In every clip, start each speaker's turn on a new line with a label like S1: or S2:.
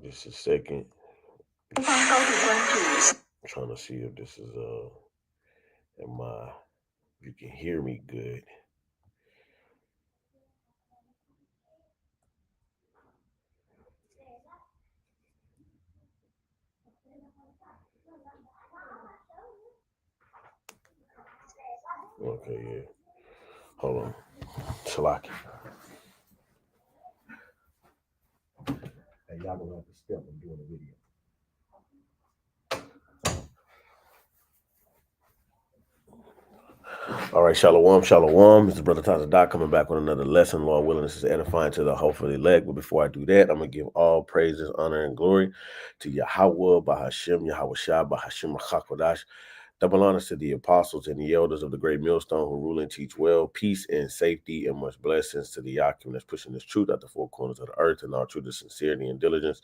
S1: Just a second. I'm trying to see if this is you can hear me good. Okay, yeah. Hold on. Shalaki. Hey, y'all gonna have to step. I'm doing a video. All right, Shalom, Shalom. This is Brother Taza Doc coming back with another lesson. Lord willing, this is edifying to the hopefully elect. But before I do that, I'm going to give all praises, honor, and glory to Yahweh, Bahashem, Yahweh Shah, Bahashem, Hakodash. Double honors to the apostles and the elders of the great millstone who rule and teach well, peace and safety, and much blessings to the Yakim that's pushing this truth out the four corners of the earth and all truth of sincerity and diligence.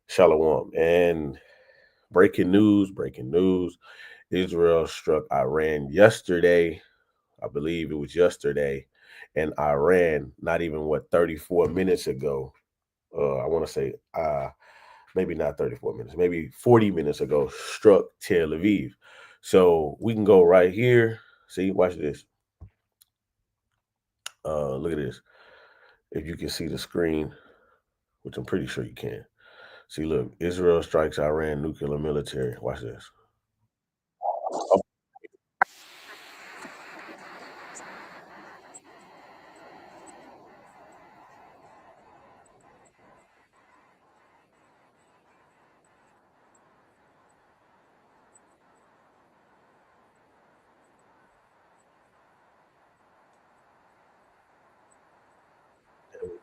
S1: Shalom. And breaking news. Israel struck Iran yesterday. I believe it was yesterday, and Iran, not even 34 minutes ago. I want to say maybe not 34 minutes, maybe 40 minutes ago, struck Tel Aviv. So we can go right here. See, watch this. Look at this. If you can see the screen, which I'm pretty sure you can. See, look, Israel strikes Iran nuclear military. Watch this.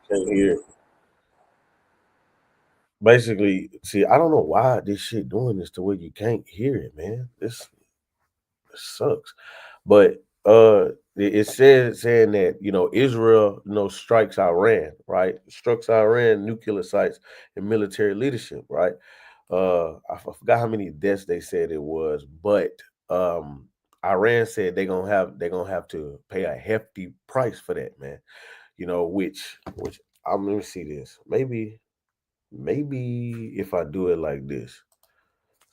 S1: Can't hear. Basically, see, I don't know why this shit doing this to where you can't hear it, man. This sucks. But it says saying that Israel strikes Iran, right? Strikes Iran nuclear sites and military leadership, right? I forgot how many deaths they said it was, but Iran said they're gonna have to pay a hefty price for that, man. Which let me see this. Maybe if I do it like this,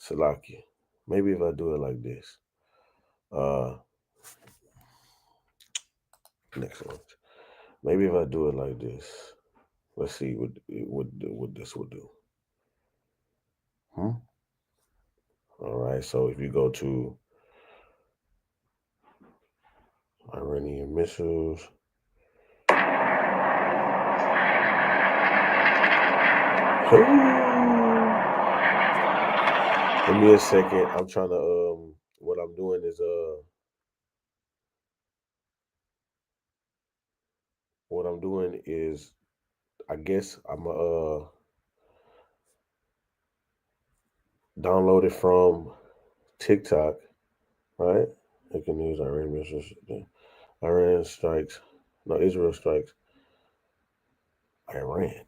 S1: Salaki. Maybe if I do it like this. Next one. Maybe if I do it like this. Let's see what this will do. All right. So if you go to Iranian missiles. Give me a second. I'm trying to what I'm doing is I guess I'm download it from TikTok, right? I can use Iranian missiles. Iran strikes. No, Israel strikes Iran.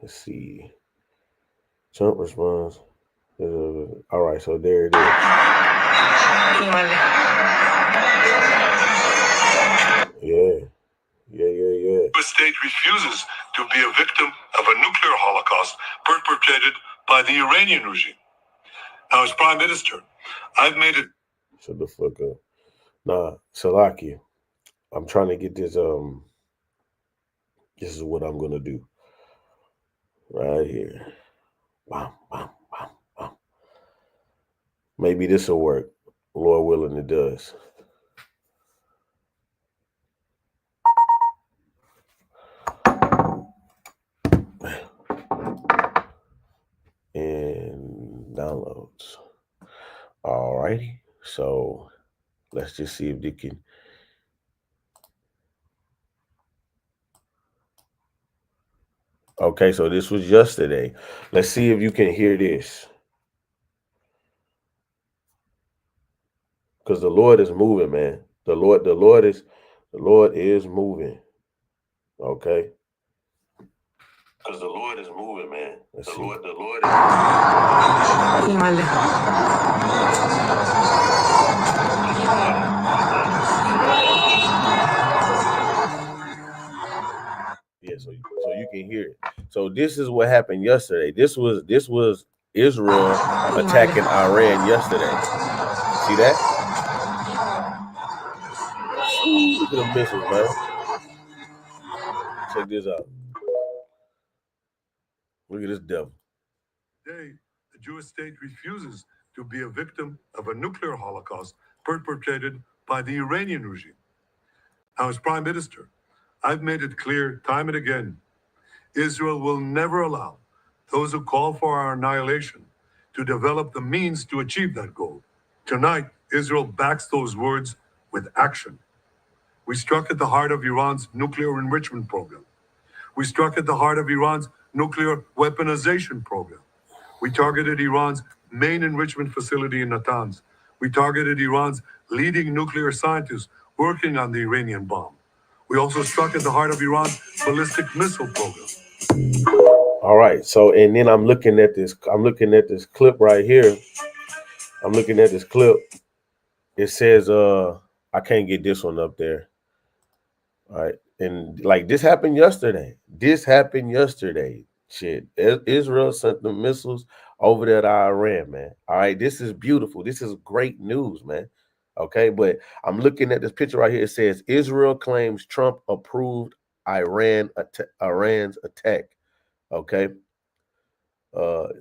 S1: Let's see. Trump responds. All right, so there it is. Yeah.
S2: The state refuses to be a victim of a nuclear holocaust perpetrated by the Iranian regime. Now, as Prime Minister, I've made it.
S1: Shut the fuck up. Nah, Salaki. I'm trying to get this. This is what I'm gonna do. Right here. Bam, bam, bam, bam. Maybe this will work. Lord willing, it does. And downloads. Alrighty. So let's just see if they can. Okay, so this was yesterday. Let's see if you can hear this. Because the Lord is moving, man. The Lord is moving. Okay. Because the Lord is moving, man. Let's see. The Lord is Yeah, again so you can hear it. So this is what happened yesterday. This was Israel attacking Iran yesterday. See that? Ooh, look at the missiles, man. Check this out. Look at this devil.
S2: Today, the Jewish state refuses to be a victim of a nuclear holocaust perpetrated by the Iranian regime. Now, as Prime Minister, I've made it clear time and again, Israel will never allow those who call for our annihilation to develop the means to achieve that goal. Tonight, Israel backs those words with action. We struck at the heart of Iran's nuclear enrichment program. We struck at the heart of Iran's nuclear weaponization program. We targeted Iran's main enrichment facility in Natanz. We targeted Iran's leading nuclear scientists working on the Iranian bomb. We also struck at the heart of Iran's ballistic missile program.
S1: All right. So, and then I'm looking at this clip right here. I'm looking at this clip. It says, I can't get this one up there. All right. And like this happened yesterday. Shit. Israel sent the missiles over there to Iran, man. All right. This is beautiful. This is great news, man. Okay. But I'm looking at this picture right here. It says Israel claims Trump approved Iran's attack. Okay.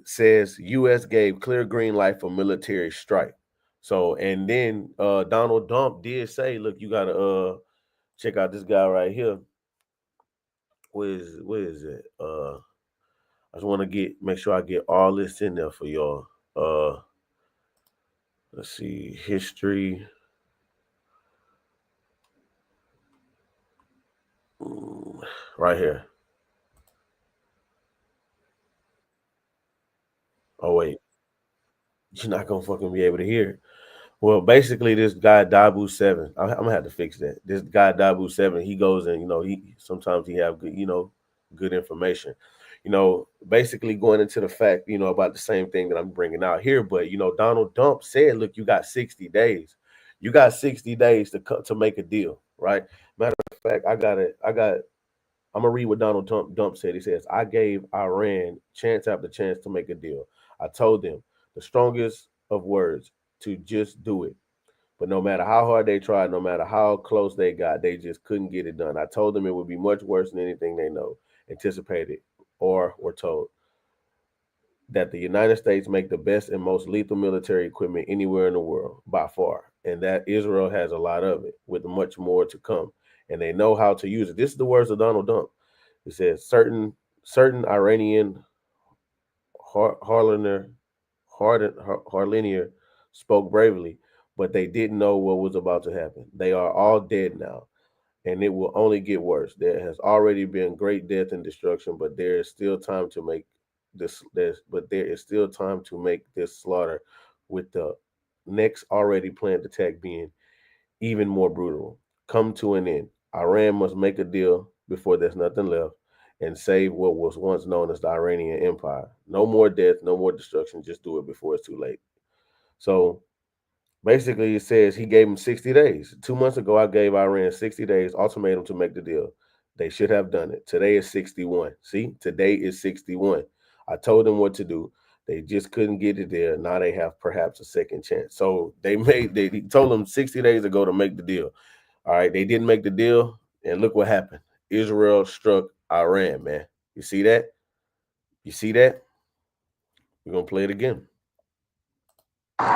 S1: Says U.S. gave clear green light for military strike. So, and then Donald Trump did say, look, you gotta check out this guy right here. Where is it? I just want to make sure I get all this in there for y'all. Let's see, history. Right here. Oh wait, you're not gonna fucking be able to hear it. Well, basically, this guy Dabu 7. I'm gonna have to fix that. This guy Dabu 7. He goes and he sometimes he have good good information. Basically going into the fact about the same thing that I'm bringing out here. But Donald Trump said, look, you got 60 days. You got 60 days to make a deal, right? Matter of fact, I'm gonna read what Donald Trump said. He says, I gave Iran chance after chance to make a deal. I told them the strongest of words to just do it. But no matter how hard they tried, no matter how close they got, they just couldn't get it done. I told them it would be much worse than anything they anticipated, or were told. That the United States make the best and most lethal military equipment anywhere in the world, by far. And that Israel has a lot of it, with much more to come. And they know how to use it. This is the words of Donald Trump. It says, certain Iranian Harliner spoke bravely, but they didn't know what was about to happen. They are all dead now, and it will only get worse. There has already been great death and destruction, but there is still time to make this. There is still time to make this slaughter, with the next already planned attack being even more brutal, come to an end. Iran must make a deal before there's nothing left, and save what was once known as the Iranian Empire. No more death, no more destruction. Just do it before it's too late. So basically, it says he gave him 60 days. 2 months ago, I gave Iran 60 days ultimatum to make the deal. They should have done it. Today is 61. See, today is 61. I told them what to do. They just couldn't get it there. Now they have perhaps a second chance. So he told them 60 days ago to make the deal. All right, they didn't make the deal, and look what happened. Israel struck Iran, man. You see that? You see that? We're going to play it again. All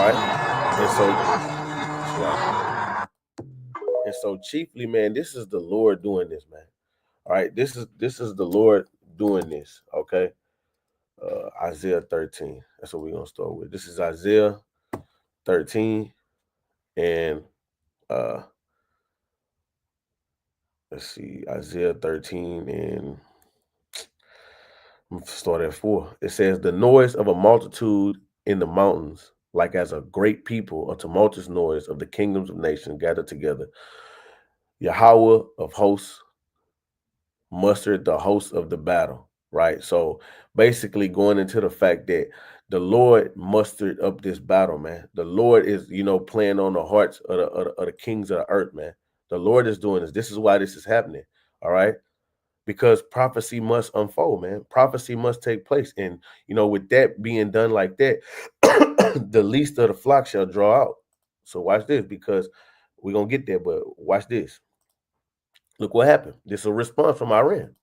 S1: right. And so chiefly, man, this is the Lord doing this, man. All right. This is the Lord doing this. Okay. Isaiah 13. That's what we're going to start with. This is Isaiah 13. And let's see, Isaiah 13, and I'm going to start at 4. It says, the noise of a multitude in the mountains, like as a great people, a tumultuous noise of the kingdoms of nations gathered together. Yahweh of hosts mustered the hosts of the battle, right? So basically going into the fact that the Lord mustered up this battle, man. The Lord is, playing on the hearts of the kings of the earth, man. The Lord is doing this. This is why this is happening. All right. Because prophecy must unfold, man. Prophecy must take place. And, with that being done like that, the least of the flock shall draw out. So watch this, because we're going to get there. But watch this. Look what happened. This is a response from Iran.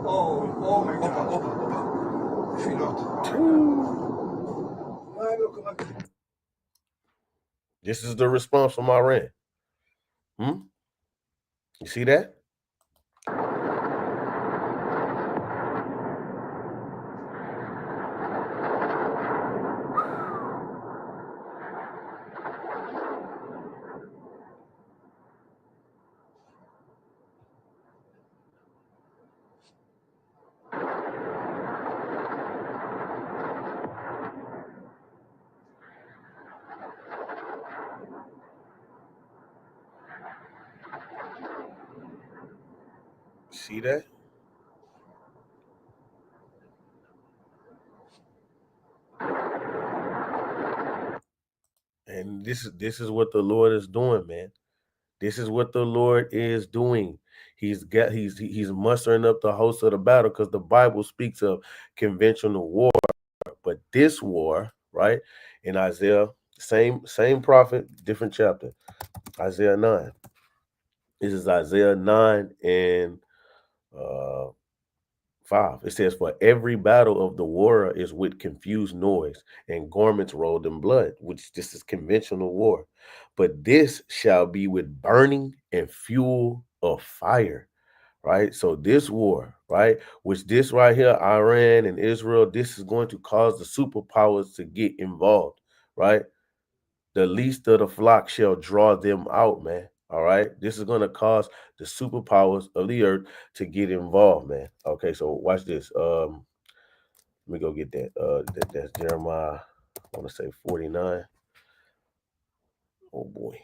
S3: Oh my God.
S1: This is the response from Iran. You see that? See that? And this is what the Lord is doing, man. This is what the Lord is doing. He's mustering up the host of the battle, because the Bible speaks of conventional war. But this war, right, in Isaiah, same prophet, different chapter, Isaiah 9. This is Isaiah 9 and 5. It says, "For every battle of the war is with confused noise and garments rolled in blood," which this is conventional war. "But this shall be with burning and fuel of fire." Right? So this war, right, which this right here, Iran and Israel, this is going to cause the superpowers to get involved, right? The least of the flock shall draw them out, man. All right. This is going to cause the superpowers of the earth to get involved, man. Okay, so watch this. Let me go get that. That's Jeremiah, I want to say 49. Oh boy.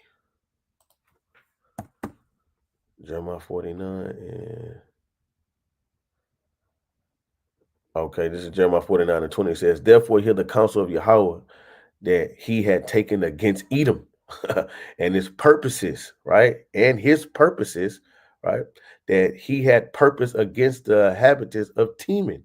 S1: Jeremiah 49 and okay, this is Jeremiah 49 and 20. It says, "Therefore hear the counsel of Yahweh that he had taken against Edom and his purposes, right? And his purposes, right? That he had purpose against the inhabitants of Teman.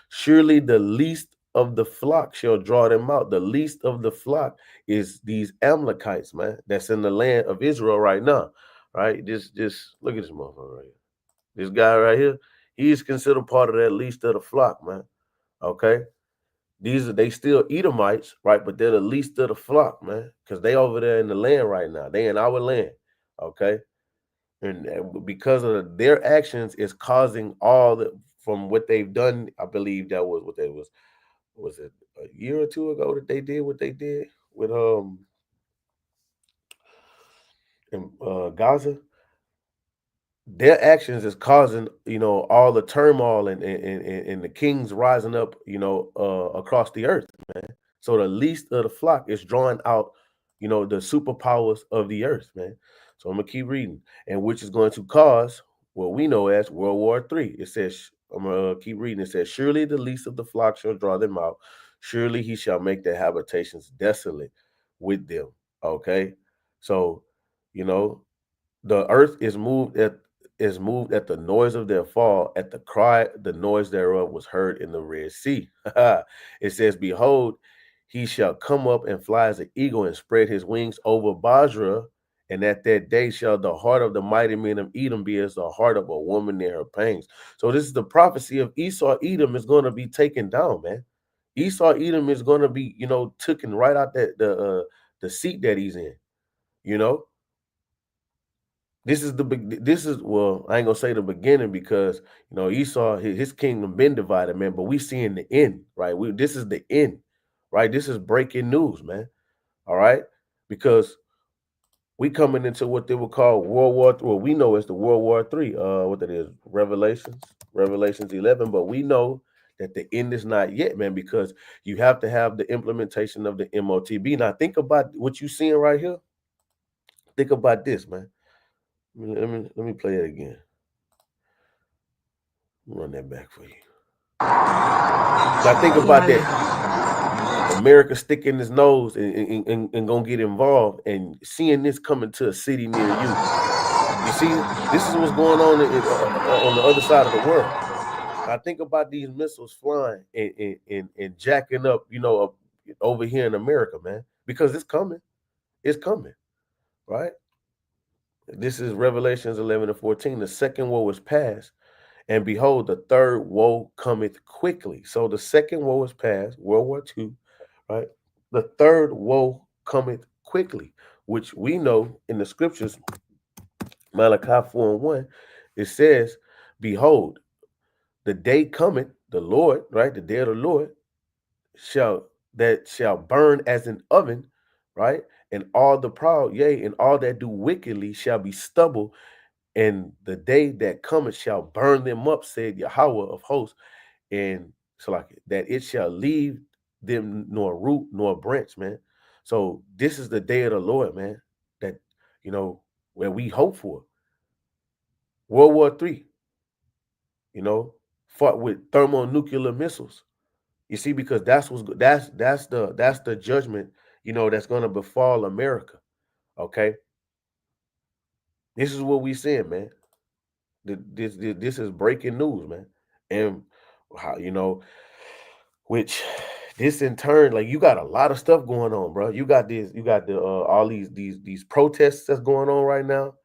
S1: Surely the least of the flock shall draw them out." The least of the flock is these Amalekites, man, that's in the land of Israel right now, right? Just look at this motherfucker right here. This guy right here, he is considered part of that least of the flock, man. Okay. They still Edomites, right? But they're the least of the flock, man, because they over there in the land right now. They in our land, okay? And because of their actions is causing all the from what they've done. I believe that was what they was it a year or two ago that they did what they did with in Gaza. Their actions is causing, all the turmoil and the kings rising up, across the earth, man. So the least of the flock is drawing out, the superpowers of the earth, man. So I'm gonna keep reading, and which is going to cause what we know as World War III. It says, I'm gonna keep reading. It says, "Surely the least of the flock shall draw them out. Surely he shall make their habitations desolate with them." Okay, so the earth is moved at the noise of their fall, at the cry, the noise thereof was heard in the Red Sea. It says, "Behold, he shall come up and fly as an eagle and spread his wings over Basra. And at that day shall the heart of the mighty men of Edom be as the heart of a woman in her pains." So this is the prophecy of Esau. Edom is going to be taken down, man. Esau Edom is going to be, taken right out the seat that he's in, you know. Well, I ain't gonna say the beginning, because Esau, his kingdom been divided, man. But we seeing the end, right? This is the end, right? This is breaking news, man. All right, because we coming into what they would call World War III. Well, we know it's the World War III. What that is, Revelations 11. But we know that the end is not yet, man, because you have to have the implementation of the MOTB. Now, think about what you seeing right here. Think about this, man. Let me play it again. Run that back for you. Now think about that. America sticking his nose and gonna get involved and seeing this coming to a city near you. You see, this is what's going on the other side of the world. I think about these missiles flying and jacking up, up over here in America, man, because it's coming. It's coming, right? This is Revelations 11:14. The second woe is past, and behold, the third woe cometh quickly. So the second woe is past, World War II, right? The third woe cometh quickly, which we know in the scriptures, Malachi 4:1, it says, behold, the day cometh, the Lord, right? The day of the Lord shall burn as an oven, right? And all the proud, yea, and all that do wickedly shall be stubble, and the day that cometh shall burn them up, said Yahweh of hosts, and so like that it shall leave them nor root nor branch, man. So this is the day of the Lord, man, that where we hope for. World War III, fought with thermonuclear missiles. You see, because that's the judgment, that's gonna befall America. Okay. This is what we saying, man. This is breaking news, man. And how, which this in turn, like, you got a lot of stuff going on, bro. You got the all these protests that's going on right now.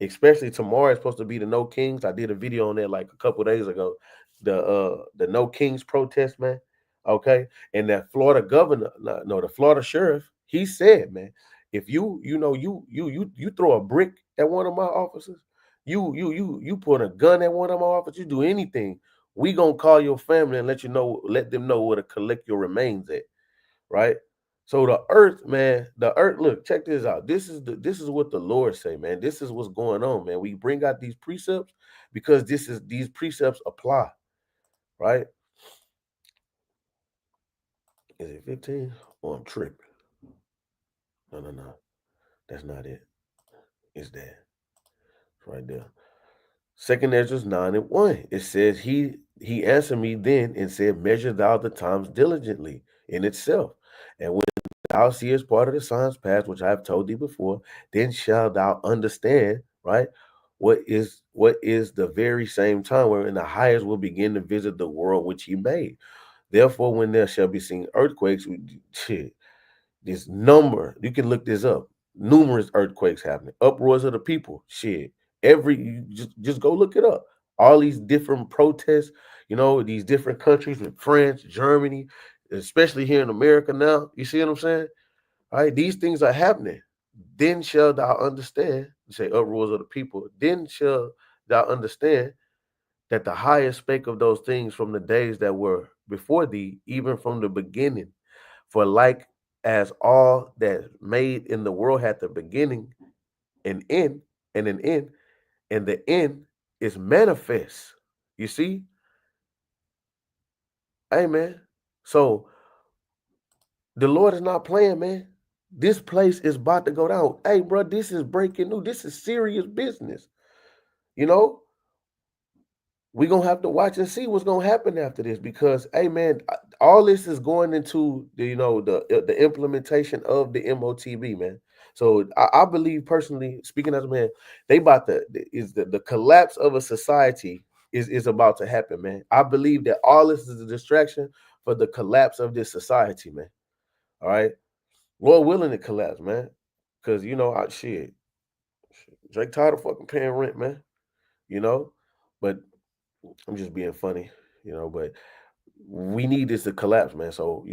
S1: Especially tomorrow is supposed to be the No Kings. I did a video on that like a couple days ago. The No Kings protest, man. Okay. And that Florida governor, no, the Florida sheriff, he said, man, if you throw a brick at one of my officers, you put a gun at one of my officers, you do anything, we gonna call your family and let them know where to collect your remains at, right? So the earth, man, look, check this out. This is what the Lord say, man. This is what's going on, man. We bring out these precepts because these precepts apply, right? Is it 15? Oh, I'm tripping. No. That's not it. It's that. It's right there. 2 Ezra 9:1. It says, he answered me then and said, measure thou the times diligently in itself. And when thou seest part of the signs past, which I have told thee before, then shalt thou understand, right? What is the very same time wherein the highest will begin to visit the world which he made. Therefore, when there shall be seen earthquakes, this number, you can look this up, numerous earthquakes happening, uproars of the people, you just go look it up. All these different protests, these different countries with France, Germany, especially here in America now. You see what I'm saying? All right, these things are happening. Then shall thou understand, you say uproars of the people, then shall thou understand that the highest spake of those things from the days that were before thee, even from the beginning. For like as all that made in the world had the beginning, an end, and an end, and the end is manifest. You see? Amen. So the Lord is not playing, man. This place is about to go down. Hey, bro, this is breaking news. This is serious business. We're going to have to watch and see what's going to happen after this because, hey, man, all this is going into the implementation of the MOTB, man. So I believe personally, speaking as a man, the collapse of a society is about to happen, man. I believe that all this is a distraction for the collapse of this society, man. All right. Lord willing to collapse, man. Because, Drake tired of fucking paying rent, man. But I'm just being funny, but we need this to collapse, man. So,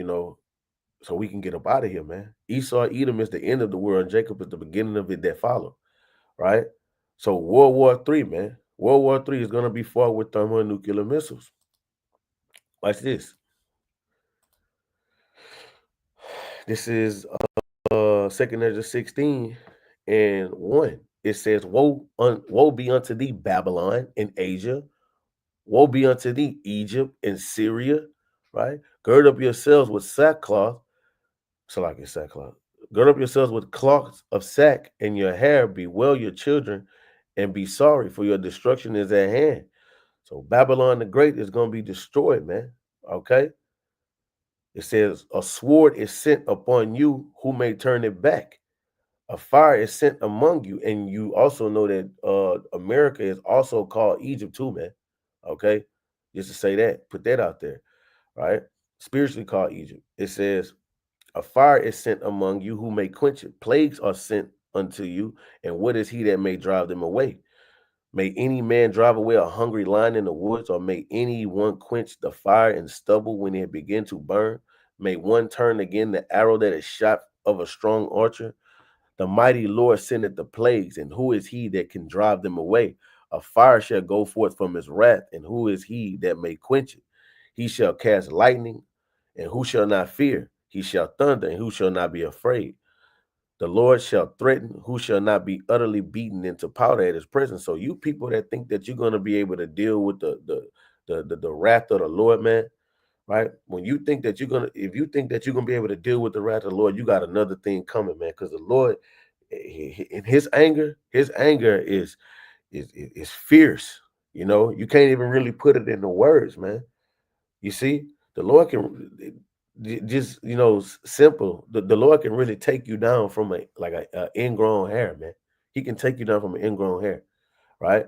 S1: so we can get up out of here, man. Esau, Edom is the end of the world, and Jacob is the beginning of it that follow, right? So World War III, man. World War III is going to be fought with thermonuclear missiles. Watch this. This is 2 Ezra 16:1. It says, woe be unto thee, Babylon and Asia. Woe be unto thee, Egypt and Syria, right? Gird up yourselves with sackcloth. Sackcloth. Gird up yourselves with cloths of sack, and your hair, bewail your children, and be sorry, for your destruction is at hand. So Babylon the Great is going to be destroyed, man. Okay. It says, a sword is sent upon you, who may turn it back. A fire is sent among you. And you also know that America is also called Egypt too, man. Okay. Just to say that, put that out there, right? Spiritually called Egypt. It says, a fire is sent among you, who may quench it. Plagues are sent unto you. And what is he that may drive them away? May any man drive away a hungry lion in the woods, or may any one quench the fire and stubble when it begin to burn? May one turn again the arrow that is shot of a strong archer? The mighty Lord sendeth the plagues, and who is he that can drive them away? A fire shall go forth from his wrath, and who is he that may quench it? He shall cast lightning, and who shall not fear? He shall thunder, and who shall not be afraid? The Lord shall threaten, who shall not be utterly beaten into powder at his presence. So you people that think that you're going to be able to deal with the wrath of the Lord, man, right? When you think that you're gonna, if you think that you're gonna be able to deal with the wrath of the Lord, you got another thing coming, man. Because the Lord, in his anger is fierce. You know, you can't even really put it into words, man. You see, the Lord can just, simple. The Lord can really take you down from a ingrown hair, man. He can take you down from an ingrown hair, right?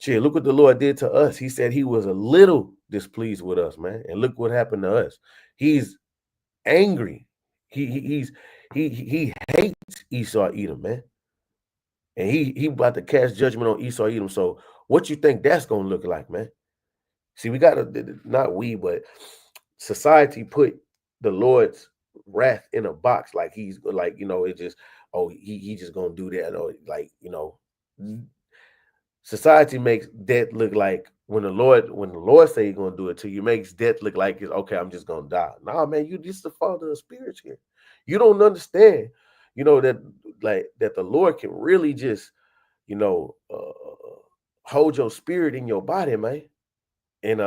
S1: Shit, look what the Lord did to us. He said he was a little displeased with us, man. And look what happened to us. He's angry. He hates Esau Edom, man. And he about to cast judgment on Esau Edom. So what you think that's gonna look like, man? See, we gotta, not we, but society put the Lord's wrath in a box, like he's like, it's just, oh, he just gonna do that, or like, society makes death look like, when the Lord say he's gonna do it to you, makes death look like it's okay, I'm just gonna die. Nah, man, you just the father of spirits here. You don't understand, that, like, that the Lord can really just, hold your spirit in your body, man, and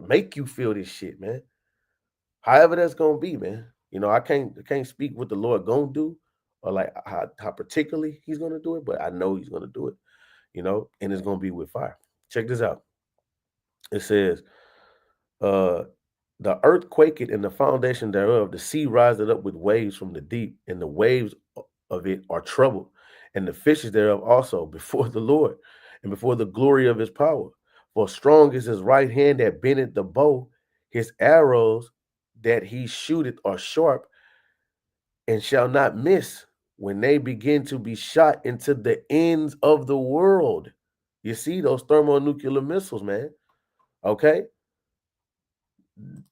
S1: make you feel this shit, man. However that's gonna be, man. I can't speak what the Lord gonna do, or like how particularly he's gonna do it, but I know he's gonna do it, and it's gonna be with fire. Check this out. It says, uh the earth quaketh and the foundation thereof, the sea riseth up with waves from the deep, and the waves of it are troubled, and the fishes thereof also before the Lord, and before the glory of his power. For strong is his right hand that bendeth the bow, his arrows that he shooteth are sharp, and shall not miss when they begin to be shot into the ends of the world. You see those thermonuclear missiles, man. Okay.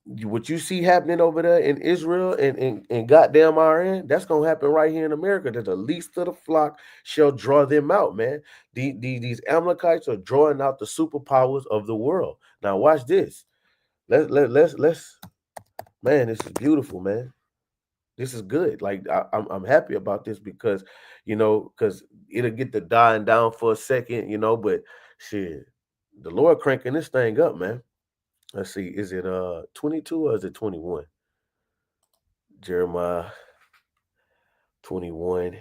S1: What you see happening over there in Israel and goddamn Iran, that's gonna happen right here in America. That the least of the flock shall draw them out, man. These Amalekites are drawing out the superpowers of the world. Now watch this. Let's man, this is beautiful, man. This is good. Like I'm happy about this because because it'll get the dying down for a second, but shit, the Lord cranking this thing up, man. Let's see, is it 22 or is it 21? Jeremiah 21.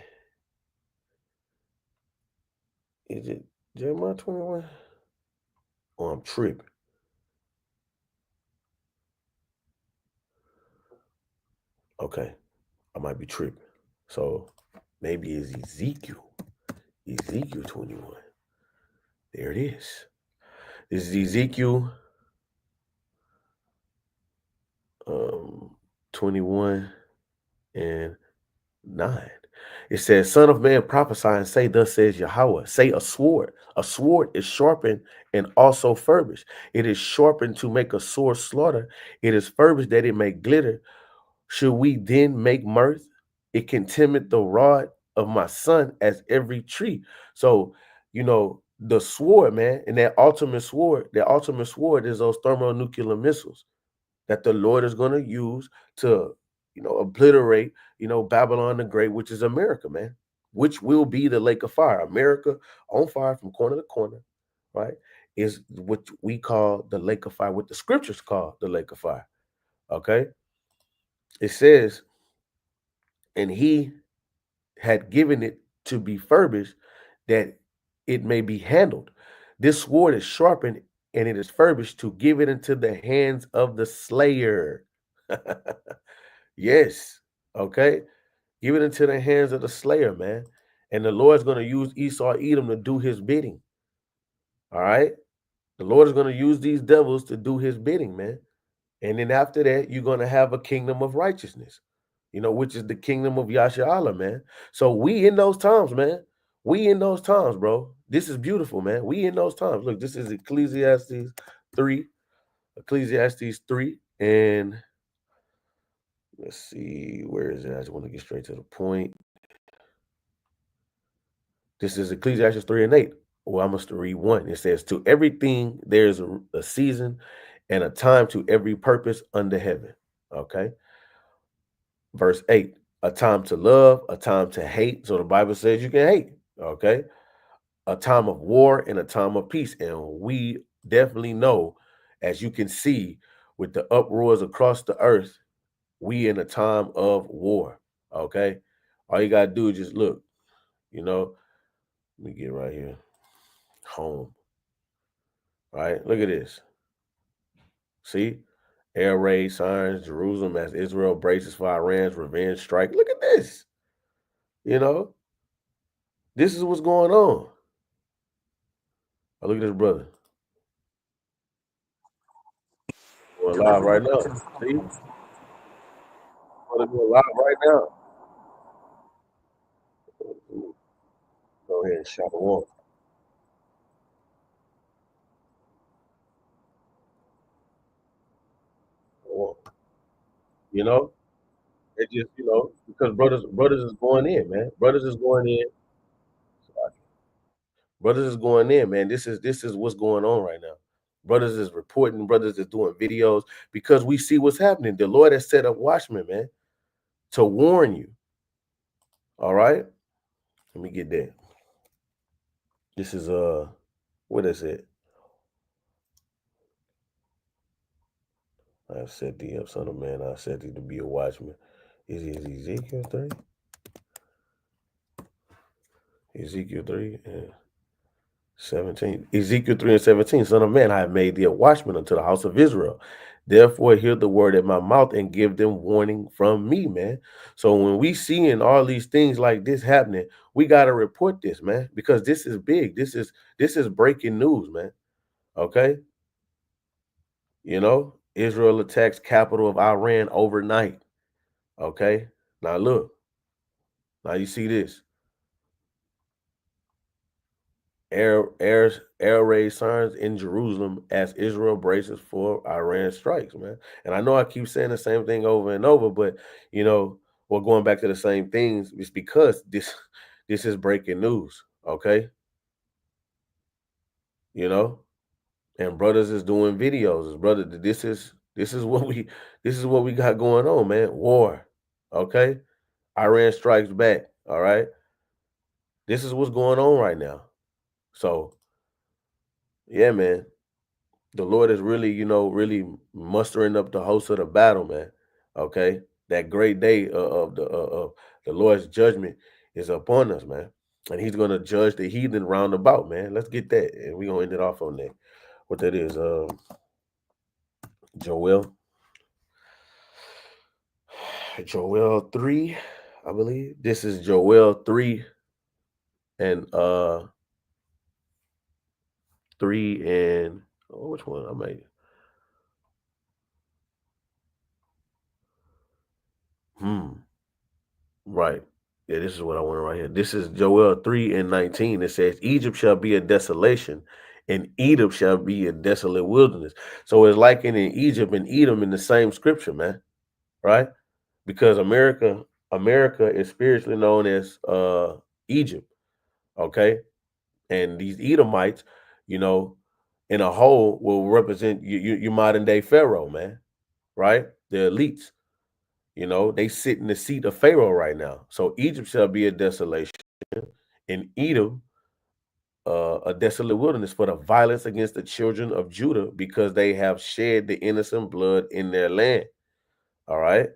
S1: Is it Jeremiah 21? Oh, I'm tripping. Okay, I might be tripping. So maybe it's Ezekiel. Ezekiel 21. There it is. This is Ezekiel 21 and 9. It says, Son of man, prophesy and say, thus says Yahweh. Say a sword. A sword is sharpened and also furbished. It is sharpened to make a sore slaughter. It is furbished that it may glitter. Should we then make mirth? It can timid the rod of my son as every tree. So, the sword, man, and that ultimate sword is those thermonuclear missiles that the Lord is going to use to, obliterate, Babylon the Great, which is America, man, which will be the lake of fire. America on fire from corner to corner, right? Is what we call the lake of fire, what the scriptures call the lake of fire. Okay. It says, and he had given it to be furbished that it may be handled. This sword is sharpened and it is furbished to give it into the hands of the slayer. Yes. Okay. Give it into the hands of the slayer, man. And the Lord's going to use Esau Edom to do his bidding. All right. The Lord is going to use these devils to do his bidding, man. And then after that, you're going to have a kingdom of righteousness, which is the kingdom of Yasha, man. So we in those times, man. We in those times, bro. This is beautiful, man. We in those times. Look, this is Ecclesiastes 3. Ecclesiastes 3. And let's see, where is it? I just want to get straight to the point. This is Ecclesiastes 3 and 8. Well, I must read 1. It says, to everything there's a season and a time to every purpose under heaven. Okay. Verse 8, a time to love, a time to hate. So the Bible says you can hate. Okay. A time of war and a time of peace. And we definitely know, as you can see with the uproars across the earth, we in a time of war. Okay. All you got to do is just look, let me get right here. Home. All right. Look at this. See? Air raid signs, Jerusalem as Israel braces for Iran's revenge strike. Look at this. This is what's going on. Oh, look at this brother. We're live right now. See? We're live right now. Go ahead and shout the wall. It just, because brothers is going in, man. Brothers is going in. Brothers is going in, man. This is what's going on right now. Brothers is reporting, brothers is doing videos because we see what's happening. The Lord has set up watchmen, man, to warn you. All right. Let me get that. This is what is it? I have set thee up, son of man. I set thee to be a watchman. Is Ezekiel 3? Ezekiel 3 and 17. Ezekiel 3 and 17. Son of man, I have made thee a watchman unto the house of Israel. Therefore, hear the word at my mouth and give them warning from me, man. So when we seeing all these things like this happening, we got to report this, man, because this is big. This is breaking news, man. Okay. Israel attacks capital of Iran overnight. Okay. Now look. Now you see this. Air raid signs in Jerusalem as Israel braces for Iran strikes, man. And I know I keep saying the same thing over and over, but we're going back to the same things. It's because this is breaking news, okay? And brothers is doing videos. Brother, this is what we got going on, man. War, okay? Iran strikes back, all right? This is what's going on right now. So, yeah, man. The Lord is really, really mustering up the host of the battle, man. Okay, that great day of the Lord's judgment is upon us, man, and He's gonna judge the heathen round about, man. Let's get that, and we're gonna end it off on that. What that is, Joel 3, I believe. This is Joel 3 and 3 and which one? I made. Right. Yeah, this is what I want right here. This is Joel 3 and 19. It says, Egypt shall be a desolation, and Edom shall be a desolate wilderness. So it's like in Egypt and Edom in the same scripture, man. Right? Because America is spiritually known as Egypt. Okay. And these Edomites, in a whole will represent your modern day Pharaoh, man. Right? The elites. They sit in the seat of Pharaoh right now. So Egypt shall be a desolation, and Edom a desolate wilderness for the violence against the children of Judah, because they have shed the innocent blood in their land. All right.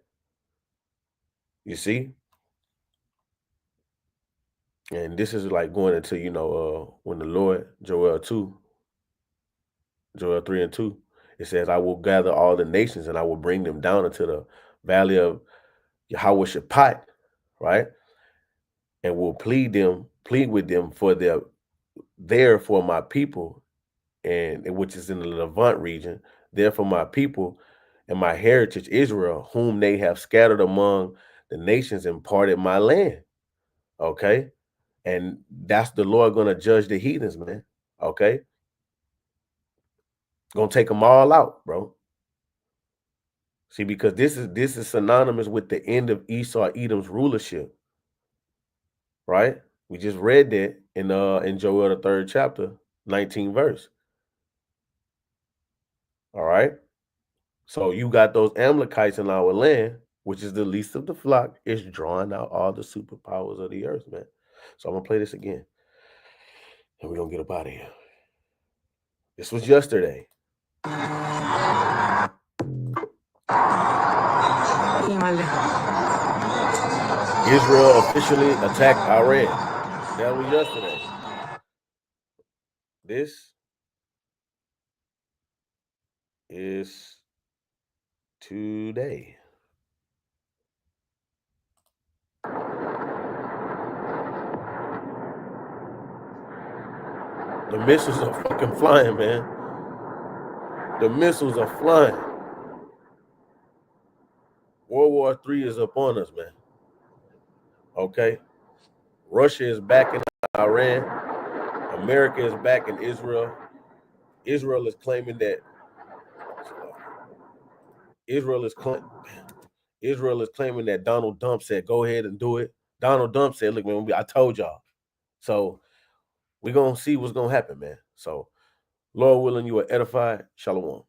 S1: You see? And this is like going into, when the Lord, Joel 2, Joel 3 and 2. It says, I will gather all the nations and I will bring them down into the valley of Yahweh-Shaphat, right? And will plead with them for for my people, and which is in the Levant region, there for my people and my heritage Israel, whom they have scattered among the nations and parted my land. Okay. And that's the Lord gonna judge the heathens, man. Okay. Gonna take them all out, bro. See, because this is synonymous with the end of Esau Edom's rulership, right? We just read that in Joel the 3rd chapter, 19th verse. All right. So you got those Amalekites in our land, which is the least of the flock, is drawing out all the superpowers of the earth, man. So I'm gonna play this again, and we're gonna get up out of here. This was yesterday. Israel officially attacked Iran. That was yesterday. This is today. The missiles are fucking flying, man. The missiles are flying. World War III is upon us, man. Okay? Russia is back in Iran. America is back in Israel. Israel is claiming that Donald Trump said, go ahead and do it. Donald Trump said, look, man, I told y'all. So we're going to see what's going to happen, man. So, Lord willing, you are edified. Shalom.